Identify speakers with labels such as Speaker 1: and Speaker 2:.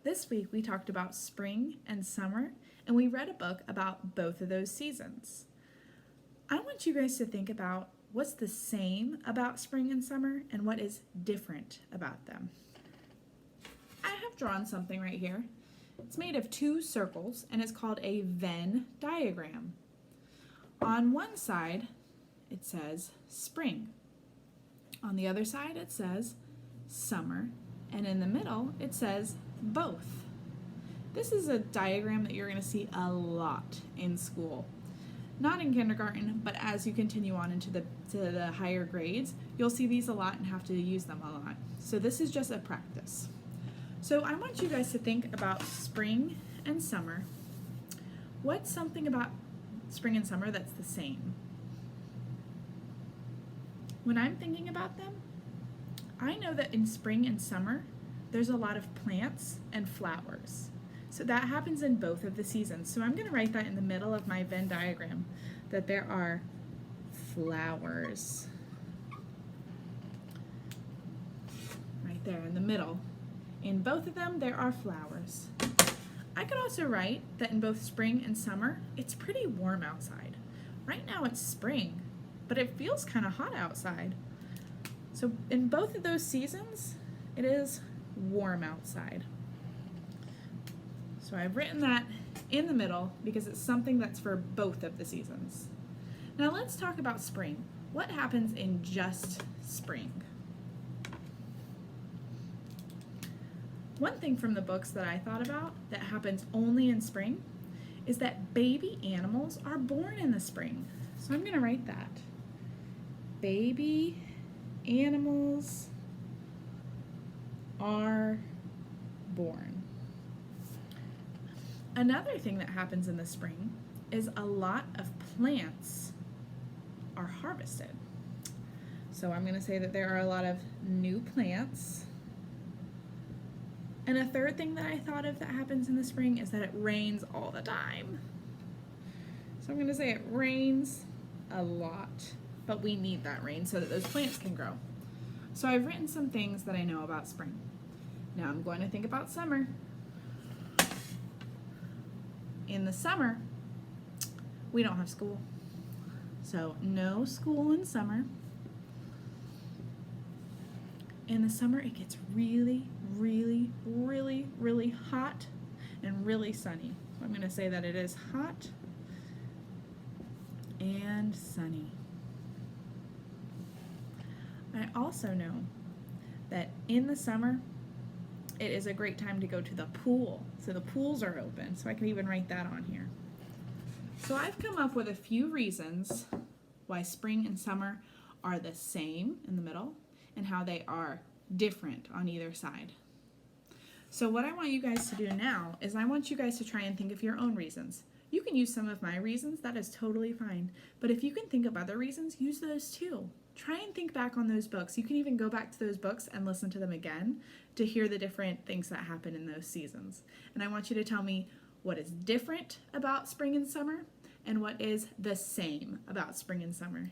Speaker 1: This week we talked about spring and summer, and we read a book about both of those seasons. I want you guys to think about what's the same about spring and summer and what is different about them. I have drawn something right here. It's made of two circles and it's called a Venn diagram. On one side it says spring. On the other side it says summer, and in the middle it says both. This is a diagram that you're going to see a lot in school. Not in kindergarten, but as you continue on into the higher grades, you'll see these a lot and have to use them a lot. So this is just a practice. So I want you guys to think about spring and summer. What's something about spring and summer that's the same? When I'm thinking about them, I know that in spring and summer, there's a lot of plants and flowers. So that happens in both of the seasons. So I'm going to write that in the middle of my Venn diagram, that there are flowers. Right there in the middle. In both of them, there are flowers. I could also write that in both spring and summer, it's pretty warm outside. Right now it's spring, but it feels kind of hot outside. So in both of those seasons, it is warm outside. So I've written that in the middle because it's something that's for both of the seasons. Now let's talk about spring. What happens in just spring? One thing from the books that I thought about that happens only in spring is that baby animals are born in the spring. So I'm going to write that. Baby animals are born. Another thing that happens in the spring is a lot of plants are harvested. So I'm going to say that there are a lot of new plants. And a third thing that I thought of that happens in the spring is that it rains all the time. So I'm going to say it rains a lot, but we need that rain so that those plants can grow. So I've written some things that I know about spring. Now I'm going to think about summer. In the summer, we don't have school. So no school in summer. In the summer, it gets really, really, really, really hot and really sunny. So I'm going to say that it is hot and sunny. I also know that in the summer, it is a great time to go to the pool. So the pools are open, so I can even write that on here. So I've come up with a few reasons why spring and summer are the same in the middle and how they are different on either side. So what I want you guys to do now is I want you guys to try and think of your own reasons. You can use some of my reasons, that is totally fine. But if you can think of other reasons, use those too. Try and think back on those books. You can even go back to those books and listen to them again to hear the different things that happen in those seasons. And I want you to tell me what is different about spring and summer and what is the same about spring and summer.